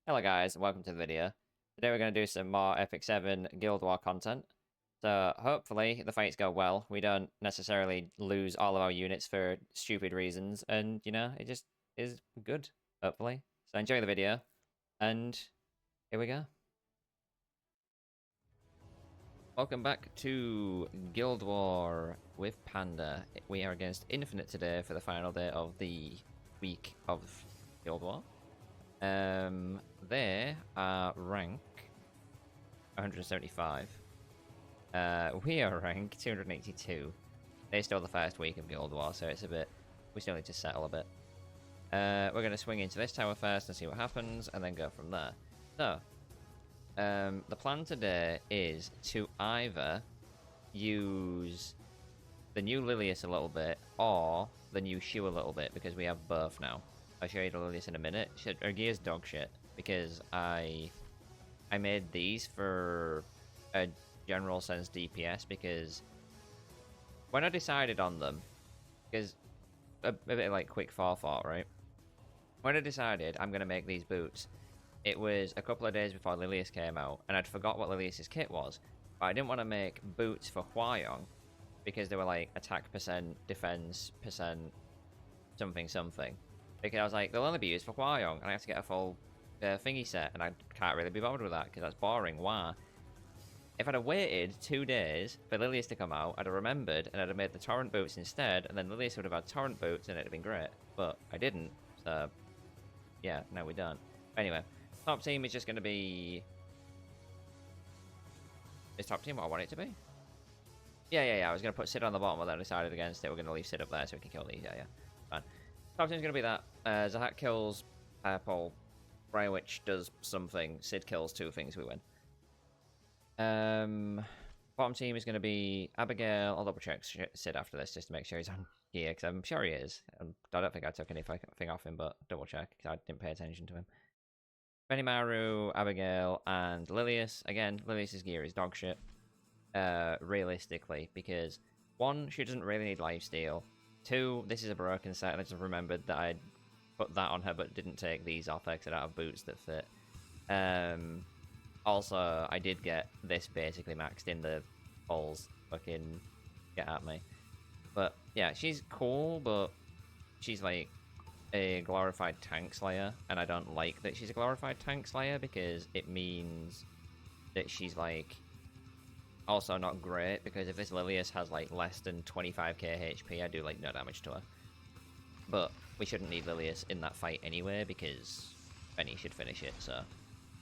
Hello guys, welcome to the video. Today we're going to do some more Epic 7 Guild War content. So hopefully the fights go well, we don't necessarily lose all of our units for stupid reasons, and you know, it just is good, hopefully. So enjoy the video, and here we go. Welcome back to Guild War with Panda. We are against Infinite today for the final day of the week of Guild War. They are rank 175. We are rank 282. They're still the first week of Guild War, so it's a bit... we still need to settle a bit. We're going to swing into this tower first and see what happens, and then go from there. So, the plan today is to either use the new Lilias a little bit, or the new Shu a little bit, because we have both now. I'll show you the Lilias in a minute. Her gear's dog shit, because I made these for a general sense DPS, because when I decided on them, because a bit like quick forethought, right? When I decided I'm going to make these boots, it was a couple of days before Lilias came out, and I'd forgot what Lilias's kit was. But I didn't want to make boots for Huayong, because they were like attack percent, defense percent, something. Because I was like, they'll only be used for Huayong, and I have to get a full thingy set, and I can't really be bothered with that, because that's boring. Why? If I'd have waited 2 days for Lilias to come out, I'd have remembered, and I'd have made the Torrent boots instead, and then Lilias would have had Torrent boots, and it'd have been great. But I didn't, so yeah, no we don't. Anyway, top team is just going to be... is top team what I want it to be? Yeah, I was going to put Sid on the bottom, but then I decided against it. We're going to leave Sid up there so we can kill these, yeah. Fine. Top team's going to be that. Zahat kills Purple. Brian Witch does something. Sid kills 2 things, we win. Bottom team is going to be Abigail. I'll double check Sid after this just to make sure he's on gear, because I'm sure he is. I don't think I took anything off him, but double check, because I didn't pay attention to him. Benimaru, Abigail, and Lilias. Again, Lilias's gear is dog shit. Realistically, because 1, she doesn't really need lifesteal. 2, this is a broken set, and I just remembered that I'd put that on her but didn't take these off her because I don't have boots that fit. Also, I did get this basically maxed in the balls. Fucking get at me. But yeah, she's cool, but she's like a glorified tank slayer, and I don't like that she's a glorified tank slayer, because it means that she's like also not great, because if this Lilias has like less than 25k HP, I do like no damage to her. But we shouldn't need Lilias in that fight anyway, because Benny should finish it, so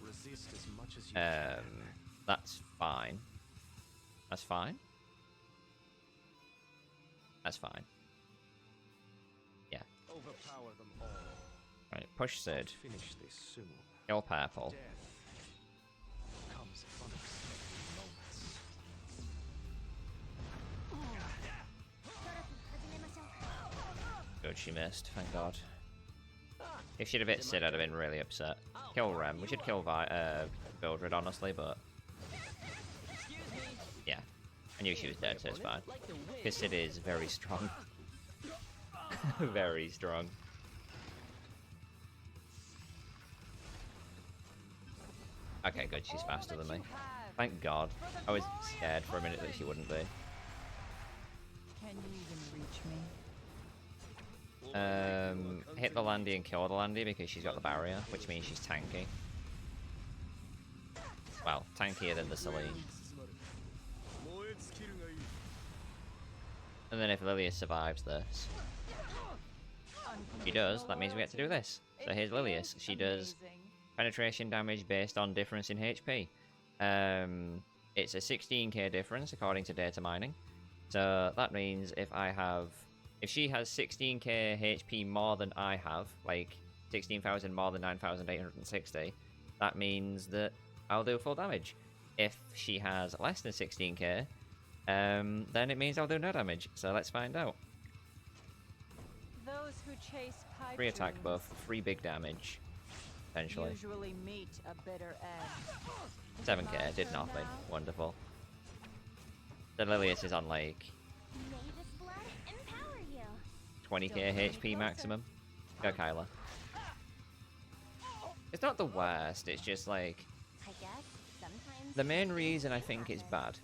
resist as much as you that's fine. That's fine. That's fine. Yeah. overpower them all. Right, push Sid. Finish this soon. Kill Purple. Death comes at unexpected moments. Good, she missed, thank god. If she'd have hit Sid, I'd have been really upset. Kill Rem. We should kill Bildred, honestly, but... yeah. I knew she was dead, so it's fine. Because Sid is very strong. Very strong. Okay, good, she's faster than me. Thank god. I was scared for a minute that she wouldn't be. Can you even reach me? Hit the Landy and kill the Landy because she's got the barrier, which means she's tanky. Well, tankier than the Celine. And then if Lilias survives this, she does, that means we get to do this. So here's Lilias. She does penetration damage based on difference in HP. It's a 16k difference according to data mining. So that means if she has 16k HP more than I have, like 16,000 more than 9,860, that means that I'll do full damage. If she has less than 16k, then it means I'll do no damage. So let's find out. Those who chase 3 attack buff, 3 big damage, potentially. usually meet a bitter end. 7k, did nothing. Wonderful. The Lilias is on like 20k HP maximum. Go Kyla. It's not the worst, it's just like... I guess sometimes The main reason I think it's bad,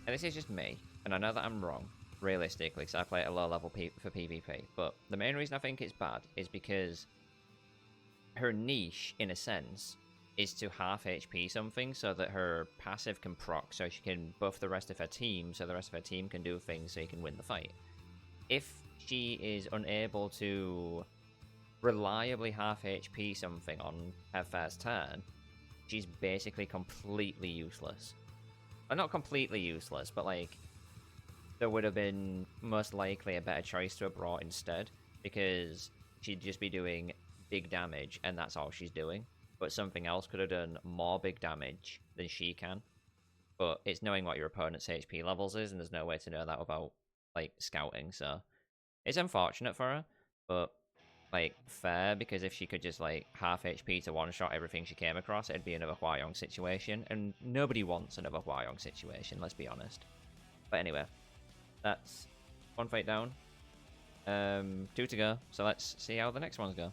and this is just me, and I know that I'm wrong, realistically, because I play at a low level for PvP, but the main reason I think it's bad is because her niche, in a sense, is to half HP something so that her passive can proc, so she can buff the rest of her team, so the rest of her team can do things so you can win the fight. If she is unable to reliably half HP something on her first turn, she's basically completely useless. Well, not completely useless, but like, there would have been most likely a better choice to have brought instead, because she'd just be doing big damage, and that's all she's doing. But something else could have done more big damage than she can. But it's knowing what your opponent's HP levels is, and there's no way to know that without, like, scouting, so... It's unfortunate for her, but, like, fair, because if she could just, like, half HP to one-shot everything she came across, it'd be another Hwa-Young situation, and nobody wants another Hwa-Young situation, let's be honest. But anyway, that's one fight down. 2 to go, so let's see how the next ones go.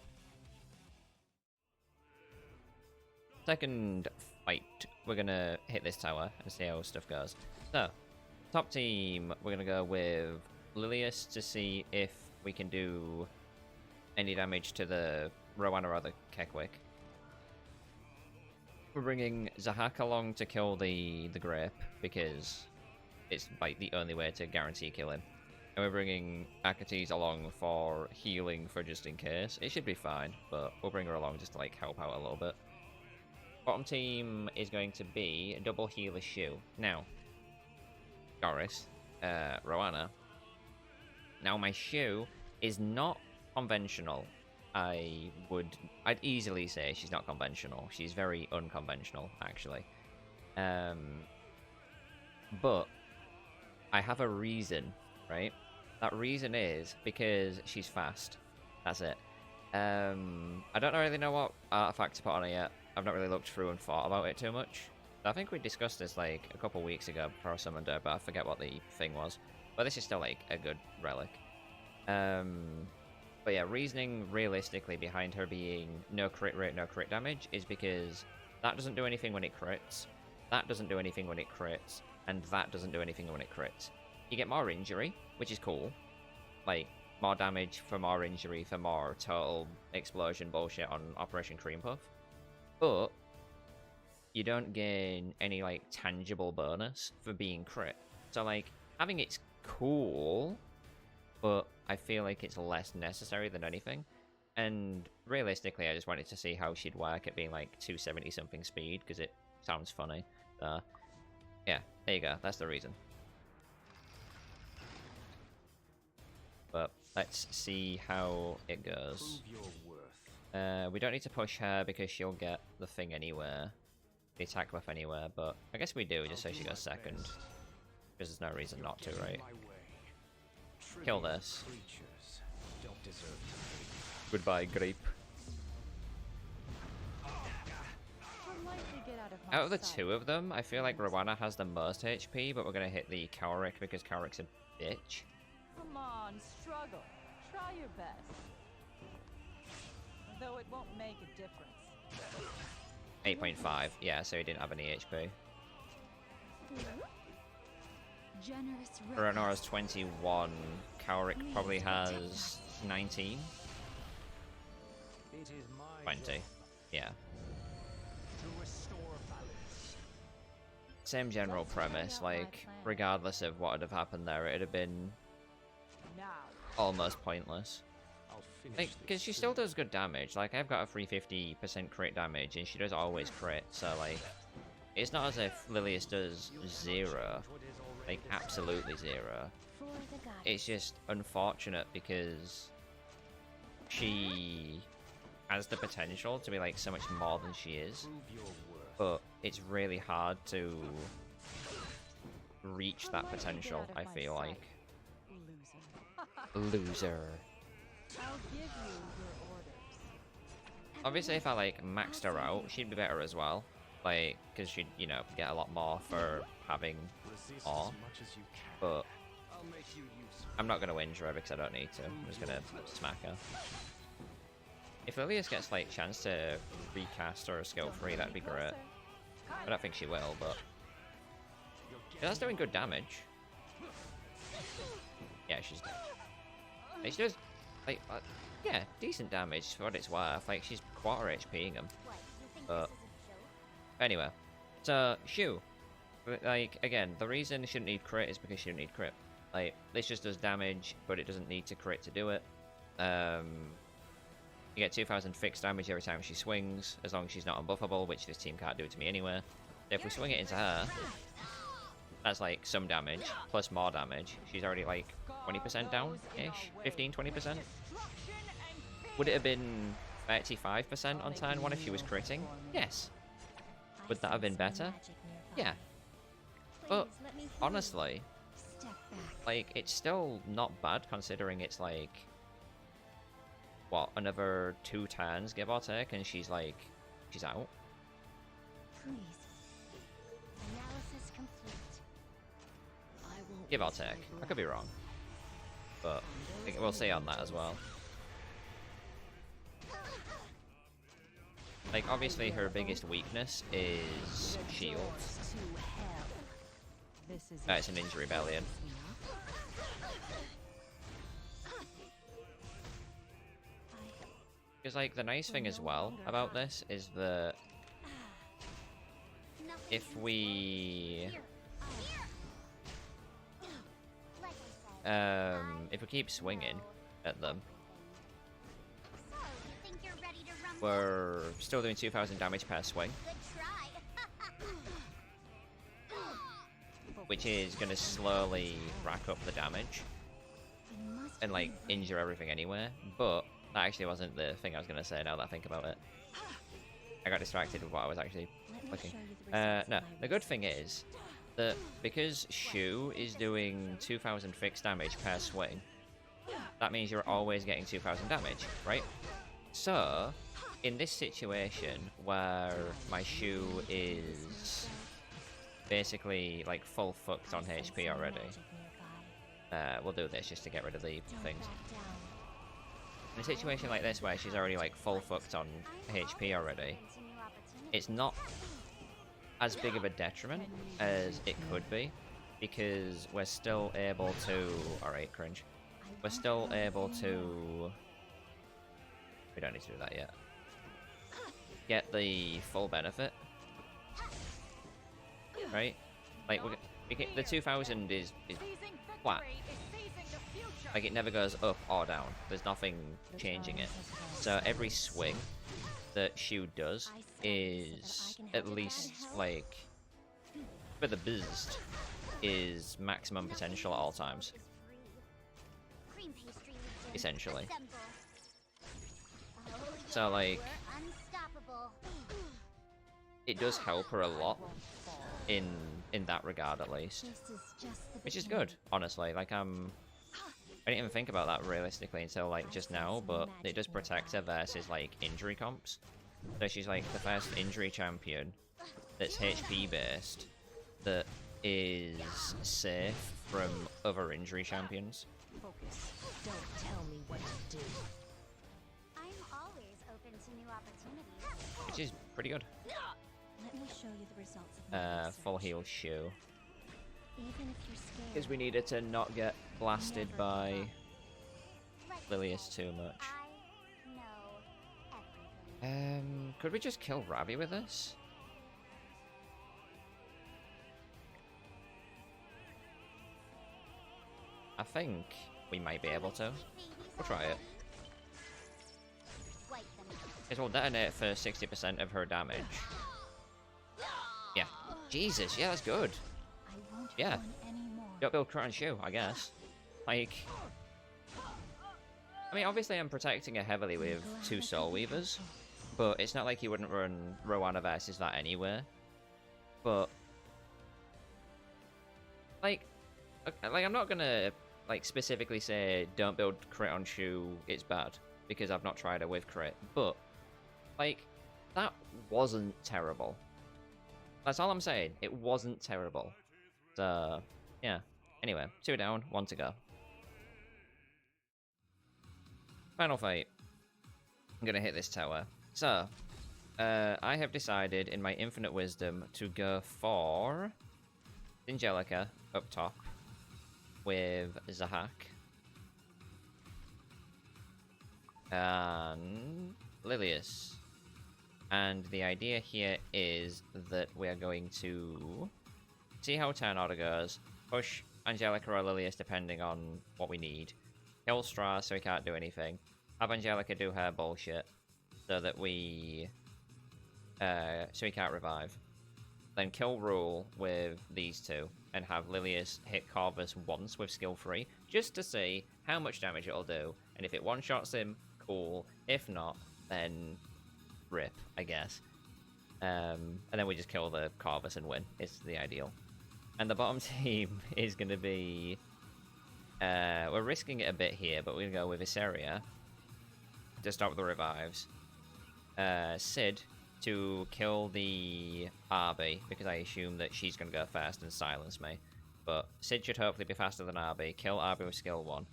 Second fight, we're gonna hit this tower and see how stuff goes. So, top team, we're gonna go with Lilias to see if we can do any damage to the RAAAAAT or the Kekwick. We're bringing Zahak along to kill the Grape, because it's like the only way to guarantee kill him. And we're bringing Akates along for healing for just in case. It should be fine, but we'll bring her along just to like help out a little bit. Bottom team is going to be a double healer Shu. Now, Doris, Roanna. Now my Shu is not conventional. I'd easily say she's not conventional. She's very unconventional, actually. But I have a reason, right? That reason is because she's fast. That's it. I don't really know what artifact to put on her yet. I've not really looked through and thought about it too much. I think we discussed this like a couple weeks ago before I summoned her, but I forget what the thing was. But this is still like a good relic. But yeah, reasoning realistically behind her being no crit rate, no crit damage is because that doesn't do anything when it crits, that doesn't do anything when it crits, and that doesn't do anything when it crits. You get more injury, which is cool. Like, more damage for more injury for more total explosion bullshit on Operation Cream Puff. But you don't gain any, like, tangible bonus for being crit. So, like, having it's cool, but I feel like it's less necessary than anything. And realistically, I just wanted to see how she'd work at being, like, 270-something speed, because it sounds funny. Yeah, there you go. That's the reason. But let's see how it goes. Prove your worth. We don't need to push her because she'll get the thing anywhere. The attack buff anywhere, but I guess we do just so she goes second. Because there's no reason not to, right? Kill this. Creatures don't deserve to live. Goodbye, Grape. Politely get out of my Out of the sight. two of them, I feel like Roanna has the most HP, but we're going to hit the Cowrick because Cowrick's a bitch. Come on, struggle. Try your best. Though it won't make a difference. 8.5, yeah, so he didn't have any HP. generous Renora's 21, Cowrick probably has 19? It is my 20, job yeah. to restore balance. Same general Let's carry premise, out my like, plan. regardless of what would have happened there, it'd have been Now. almost pointless. I'll finish Like, this because she soon. still does good damage. Like, I've got a 350% crit damage, and she does always crit, so, like, it's not as if Lilias does You cannot zero. change what is already Like, decided. absolutely zero. for the goddess. It's just unfortunate because she has the potential to be, like, so much more than she is, Prove your worth. but it's really hard to reach that Politely get potential, out of I my feel sight, like. Loser. Loser. I'll give you your orders. Obviously, if I, like, maxed her out, she'd be better as well. Like, because she'd, you know, get a lot more for having Resist awe. as much as you can. But I'll make you useful. I'm not going to injure her because I don't need to. I'm just going to smack her. If Lilias gets like chance to recast or skill free, that'd be great. I don't think she will, but yeah, that's doing good damage. Yeah, she's dead. Like, she does like yeah, decent damage for what it's worth. Like she's quarter HPing him. But anyway, so Shu, like again, the reason she shouldn't need crit is because she didn't need crit. Like this just does damage, but it doesn't need to crit to do it. You get 2,000 fixed damage every time she swings, as long as she's not unbuffable, which this team can't do to me anyway. If we swing it into her, that's like some damage, plus more damage. She's already like 20% down-ish? 15-20%? Would it have been 35% on turn 1 if she was critting? Yes. Would that have been better? Yeah. But, honestly, like, it's still not bad considering it's like, what, another 2 turns, give or take, and she's like, she's out. Please. Analysis complete. Give or take. I could be wrong. But we'll see on that as well. Like, obviously her biggest weakness is shields. It's an injury rebellion. Because, like, the nice thing as well about this is that if we keep swinging at them, we're still doing 2,000 damage per swing, which is going to slowly rack up the damage and like injure everything anyway. But that actually wasn't the thing I was going to say now that I think about it. I got distracted with what I was actually looking. No, the good thing is that because Shu is doing 2,000 fixed damage per swing, that means you're always getting 2,000 damage, right? So, in this situation where my Shu is basically like full fucked on HP already, we'll do this just to get rid of the things. In a situation like this where she's already like full fucked on HP already, it's not as big of a detriment as it could be, because we're still able to... Alright, cringe. We're still able to... We don't need to do that yet. Get the full benefit. Right? Like, the 2,000 is flat. Like, it never goes up or down. There's nothing changing it. So every swing that Shu does is at least, like, for the boost, is maximum potential at all times. Essentially. So, like, it does help her a lot in that regard, at least. Which is good, honestly. Like, I didn't even think about that realistically until, like, just now, but it does protect her versus, like, injury comps. So she's, like, the first injury champion that's HP-based that is safe from other injury champions. Focus. Don't tell me what to do. I'm always open to new opportunities. Which is pretty good. Let me show you the results of my research. Full heal Shu. Even if you're scared. Because we needed to not get blasted by Lilias too much. Could we just kill Ravi with this? I think we might be able to. We'll try it. Because we'll detonate for 60% of her damage. Yeah. Jesus, yeah, that's good. Yeah. Don't build crit on Shu, I guess. Like... I mean, obviously I'm protecting her heavily with 2 Soul Weavers, but it's not like you wouldn't run RAAAAAT versus that anyway. But... Like, I'm not gonna, like, specifically say don't build crit on Shu, it's bad, because I've not tried her with crit, but, like, that wasn't terrible. That's all I'm saying. It wasn't terrible. So, yeah. Anyway, 2 down, 1 to go. Final fight. I'm gonna hit this tower. So, I have decided in my infinite wisdom to go for Angelica up top with Zahak and Lilias. And the idea here is that we are going to see how turn order goes, push Angelica or Lilias depending on what we need, kill Straw so he can't do anything, have Angelica do her bullshit so that so he can't revive, then kill Rule with these two, and have Lilias hit Corvus once with skill 3, just to see how much damage it'll do, and if it one-shots him, cool, if not, then rip, I guess. And then we just kill the Corvus and win. It's the ideal. And the bottom team is going to be... we're risking it a bit here, but we're going to go with Viseria to stop the revives. Sid to kill the RB, because I assume that she's going to go first and silence me. But Sid should hopefully be faster than RB. Kill RB with skill 1.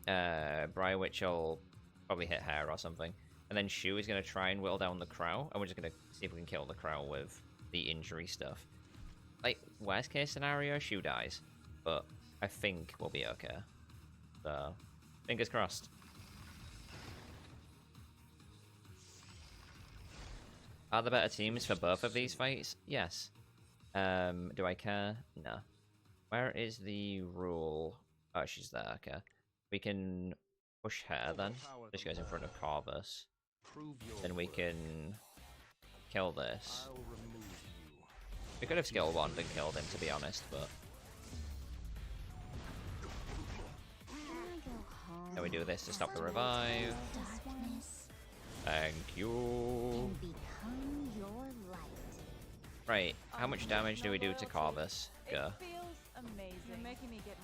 Briarwitch will probably hit her or something. And then Shu is going to try and whittle down the Crow, and we're just going to see if we can kill the Crow with the injury stuff. Like, worst case scenario, Shu dies. But I think we'll be okay. So, fingers crossed. Are there better teams for both of these fights? Yes. Do I care? No. Where is the Rule? Oh, she's there, okay. We can push her then. This goes in front of Corvus. Then we can kill this. We could have skill 1 and killed him, to be honest, but... Then we do this to stop the revive. Thank you. Right, how much damage do we do to Corvus? Go.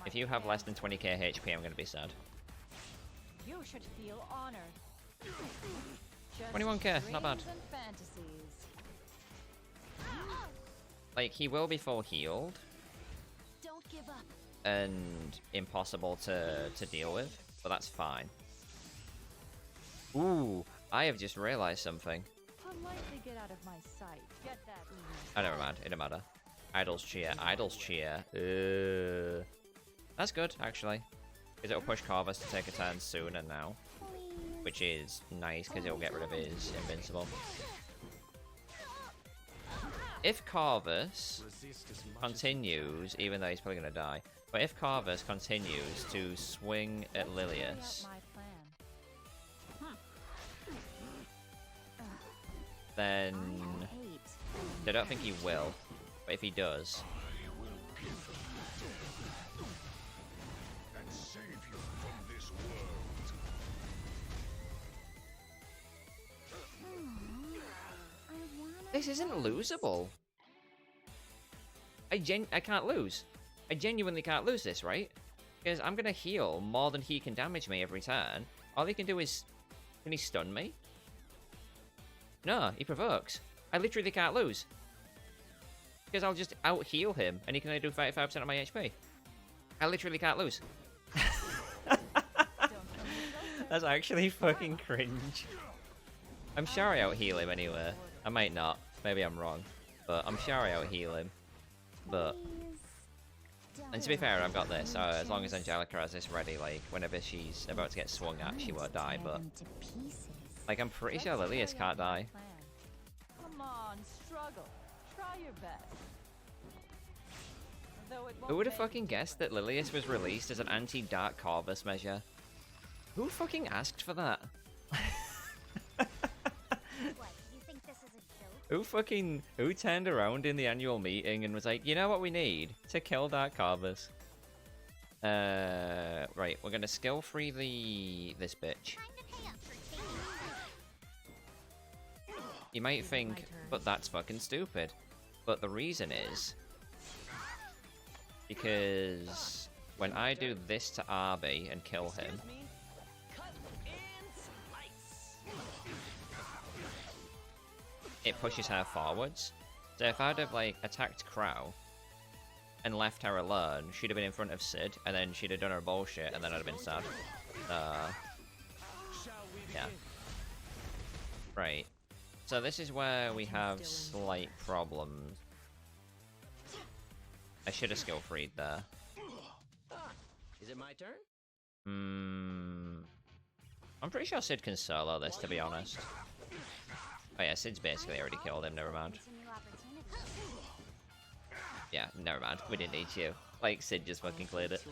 If you have less than 20k HP, I'm gonna be sad. You should feel honored. 21k, not bad. Like, he will be full healed. Don't give up. And impossible to deal with, but that's fine. Ooh, I have just realized something. Politely get out of my sight. Get that. Oh, never mind. It don't matter. Idol's cheer. Idol's cheer. That's good, actually. Because it'll push Corvus to take a turn sooner now. Which is nice, because it'll get rid of his invincible. If Corvus continues, even though he's probably going to die, but if Corvus continues to swing at Lilias, then I don't think he will, but if he does, this isn't losable. I can't lose. I genuinely can't lose this, right? Because I'm gonna heal more than he can damage me every turn. All he can do is... Can he stun me? No, he provokes. I literally can't lose. Because I'll just out-heal him, and he can only do 35% of my HP. I literally can't lose. That's actually fucking cringe. I'm sure I out-heal him anyway. I might not. Maybe I'm wrong. But I'm sure I out-heal him. But... And to be fair, I've got this. So as long as Angelica has this ready, like, whenever she's about to get swung at, she won't die, but... Like, I'm pretty sure Lilias can't die. Come on, struggle. Try your best. Who would have fucking guessed that Lilias was released as an anti-Dark Corvus measure? Who fucking asked for that? Who turned around in the annual meeting and was like, you know what we need? To kill Dark Corvus. Right, we're gonna skill free this bitch. You might think, but that's fucking stupid. But the reason is... Because when I do this to RB and kill him... It pushes her forwards. So if I'd have, like, attacked Crow and left her alone, she'd have been in front of Sid, and then she'd have done her bullshit, and then I'd have been sad. Yeah. Right. So this is where we have slight problems. I should have skill freed there. Is it my turn? I'm pretty sure Sid can solo this, to be honest. Oh yeah, Sid's basically already killed him, never mind. Open to new opportunities. Yeah, never mind. We didn't need you. Like, Sid just fucking cleared it.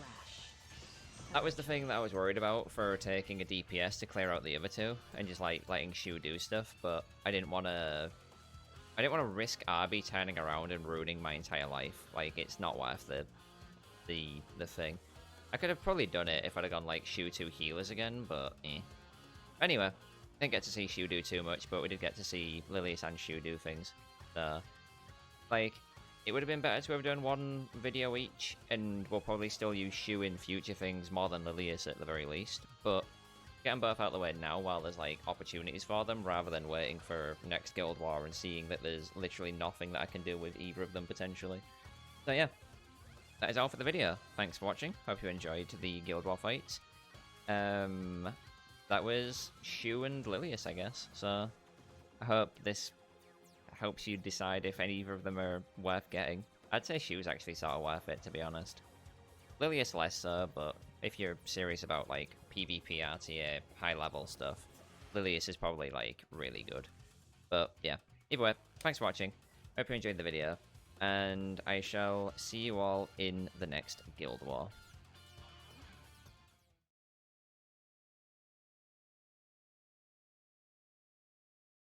That was the thing that I was worried about for taking a DPS to clear out the other two, and just, like, letting Shu do stuff, but I didn't want to... I didn't want to risk Arby turning around and ruining my entire life. Like, it's not worth the thing. I could have probably done it if I'd have gone, like, Shu 2 healers again, but eh. Anyway, didn't get to see Shu do too much, but we did get to see Lilias and Shu do things. So, like, it would have been better to have done one video each, and we'll probably still use Shu in future things more than Lilias at the very least, but get them both out of the way now while there's, like, opportunities for them, rather than waiting for next Guild War and seeing that there's literally nothing that I can do with either of them, potentially. So yeah, that is all for the video. Thanks for watching. Hope you enjoyed the Guild War fights. That was Shu and Lilias, I guess. So I hope this helps you decide if either of them are worth getting. I'd say Shu's actually sort of worth it, to be honest. Lilias less so, but if you're serious about, like, PvP, RTA, high-level stuff, Lilias is probably, like, really good. But, yeah. Either way, thanks for watching. Hope you enjoyed the video. And I shall see you all in the next Guild War.